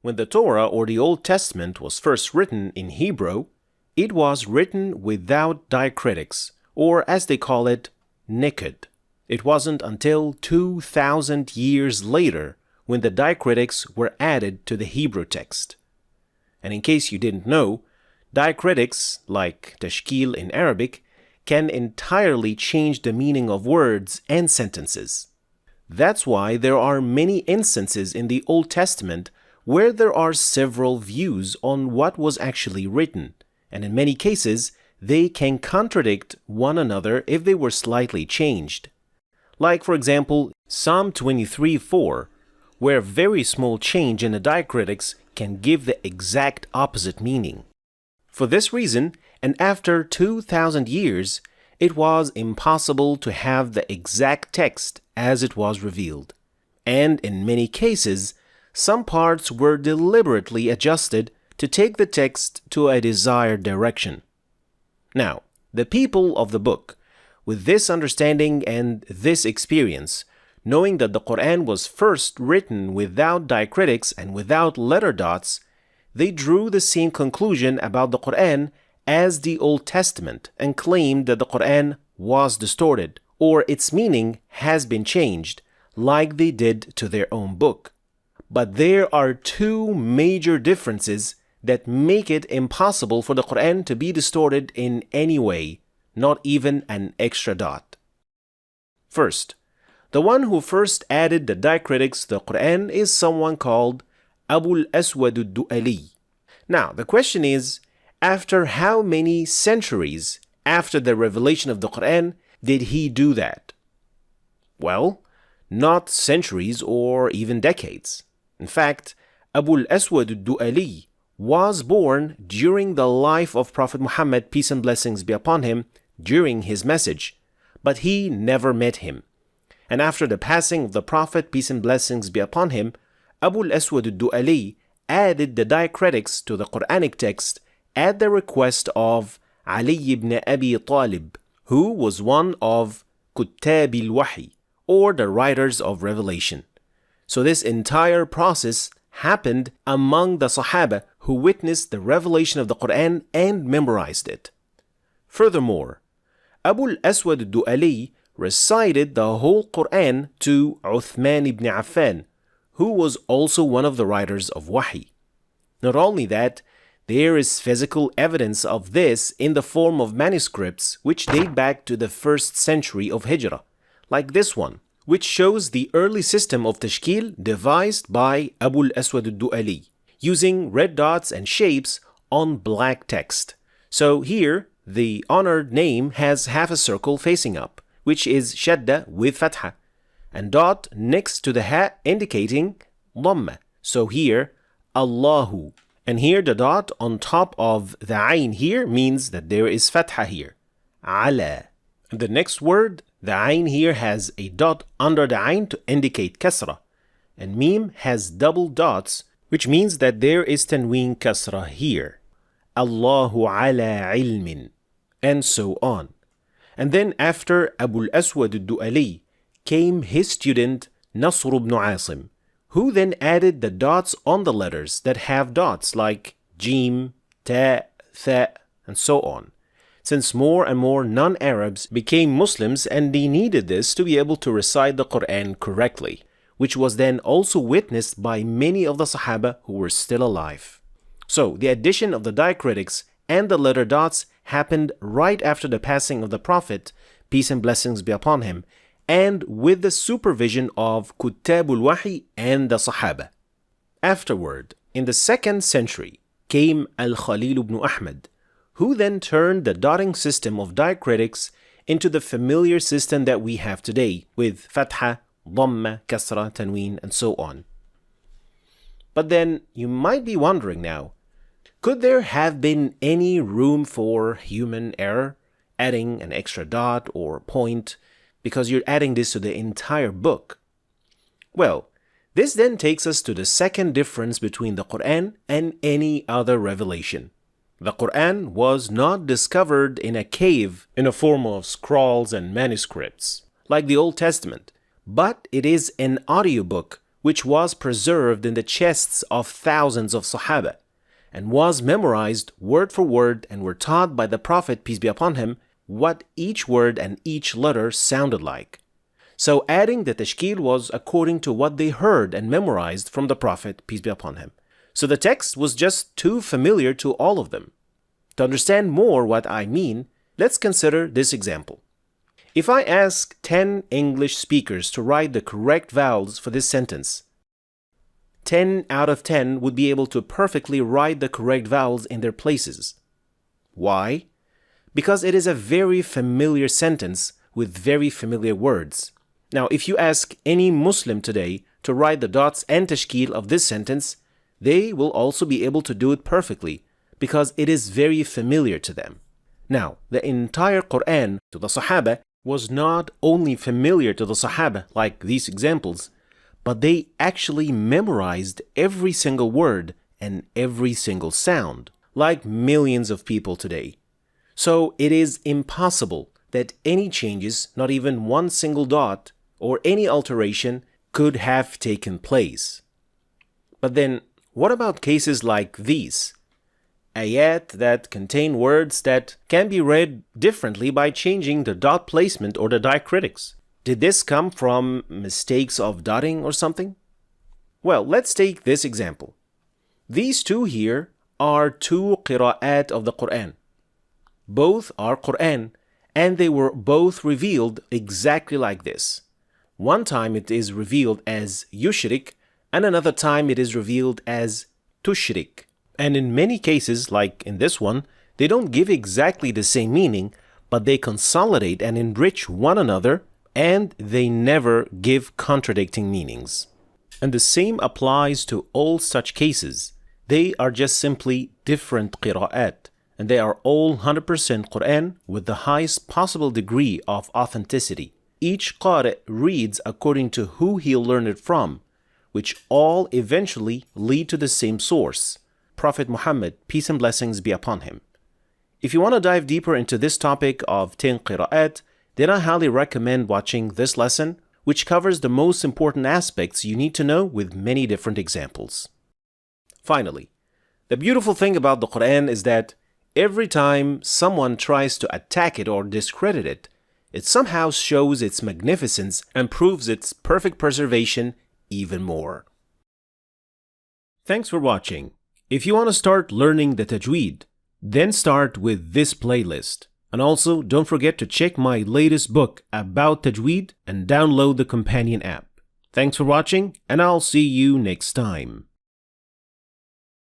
When the Torah or the Old Testament was first written in Hebrew, it was written without diacritics, or as they call it, naked. It wasn't until 2,000 years later when the diacritics were added to the Hebrew text. And in case you didn't know, diacritics, like tashkil in Arabic, can entirely change the meaning of words and sentences. That's why there are many instances in the Old Testament where there are several views on what was actually written, and in many cases, they can contradict one another if they were slightly changed. Like, for example, Psalm 23:4, where a very small change in the diacritics can give the exact opposite meaning. For this reason, and after 2,000 years, it was impossible to have the exact text as it was revealed. And in many cases, some parts were deliberately adjusted to take the text to a desired direction. Now, the people of the book, with this understanding and this experience, knowing that the Quran was first written without diacritics and without letter dots, they drew the same conclusion about the Quran as the Old Testament and claimed that the Quran was distorted or its meaning has been changed, like they did to their own book. But there are two major differences that make it impossible for the Quran to be distorted in any way, not even an extra dot. First, the one who first added the diacritics to the Quran is someone called Abu al-Aswad al-Du'ali. Now, the question is, after how many centuries after the revelation of the Quran did he do that? Well, not centuries or even decades. In fact, Abu al-Aswad al-Du'ali was born during the life of Prophet Muhammad, peace and blessings be upon him, during his message, but he never met him. And after the passing of the Prophet, peace and blessings be upon him, Abu al-Aswad al-Du'ali added the diacritics to the Quranic text at the request of Ali ibn Abi Talib, who was one of Kuttab al-Wahi, or the writers of revelation. So this entire process happened among the Sahaba who witnessed the revelation of the Quran and memorized it. Furthermore, Abu al-Aswad al-Du'ali recited the whole Quran to Uthman ibn Affan, who was also one of the writers of Wahi. Not only that, there is physical evidence of this in the form of manuscripts which date back to the 1st century of Hijrah, like this one, which shows the early system of tashkil devised by Abu al-Aswad al-Du'ali, using red dots and shapes on black text. So here, the honored name has half a circle facing up, which is shadda with fatha, and dot next to the ha indicating dhamma. So here, Allahu. And here the dot on top of the ayn here means that there is fatha here. Ala. And the next word, the ayn here has a dot under the ayn to indicate kasra. And mim has double dots, which means that there is tanween kasra here. Allahu ala ilmin. And so on. And then after Abu al-Aswad al-Du'ali came his student Nasr ibn Asim, who then added the dots on the letters that have dots like jim, ta, tha, and so on. Since more and more non-Arabs became Muslims and they needed this to be able to recite the Quran correctly, which was then also witnessed by many of the Sahaba who were still alive. So the addition of the diacritics and the letter dots happened right after the passing of the Prophet, peace and blessings be upon him, and with the supervision of Kuttab al-Wahi and the Sahaba. Afterward, in the 2nd century, came Al-Khalil ibn Ahmad, who then turned the dotting system of diacritics into the familiar system that we have today, with fatha, dhamma, kasra, tanween, and so on. But then, you might be wondering now, could there have been any room for human error, adding an extra dot or point, because you're adding this to the entire book? Well, this then takes us to the second difference between the Quran and any other revelation. The Quran was not discovered in a cave in a form of scrolls and manuscripts, like the Old Testament, but it is an audiobook which was preserved in the chests of thousands of Sahaba, and was memorized word for word and were taught by the Prophet, peace be upon him, what each word and each letter sounded like. So adding the tashkil was according to what they heard and memorized from the Prophet, peace be upon him. So the text was just too familiar to all of them. To understand more what I mean, let's consider this example. If I ask 10 English speakers to write the correct vowels for this sentence, 10 out of 10 would be able to perfectly write the correct vowels in their places. Why? Because it is a very familiar sentence with very familiar words. Now, if you ask any Muslim today to write the dots and tashkil of this sentence, they will also be able to do it perfectly because it is very familiar to them. Now, the entire Quran to the Sahaba was not only familiar to the Sahaba like these examples, but they actually memorized every single word and every single sound, like millions of people today. So it is impossible that any changes, not even one single dot, or any alteration could have taken place. But then, what about cases like these? Ayat that contain words that can be read differently by changing the dot placement or the diacritics. Did this come from mistakes of dotting or something? Well, let's take this example. These two here are two qira'at of the Quran. Both are Quran, and they were both revealed exactly like this. One time it is revealed as yushrik, and another time it is revealed as tushrik. And in many cases, like in this one, they don't give exactly the same meaning, but they consolidate and enrich one another, and they never give contradicting meanings. And the same applies to all such cases. They are just simply different qira'at, and they are all 100% Quran with the highest possible degree of authenticity. Each qari reads according to who he'll learn it from, which all eventually lead to the same source, Prophet Muhammad, peace and blessings be upon him. If you want to dive deeper into this topic of 10 qira'at, then I highly recommend watching this lesson, which covers the most important aspects you need to know with many different examples. Finally, the beautiful thing about the Quran is that every time someone tries to attack it or discredit it, it somehow shows its magnificence and proves its perfect preservation even more. Thanks for watching. If you want to start learning the tajweed, then start with this playlist. And also, don't forget to check my latest book about tajweed and download the companion app. Thanks for watching, and I'll see you next time.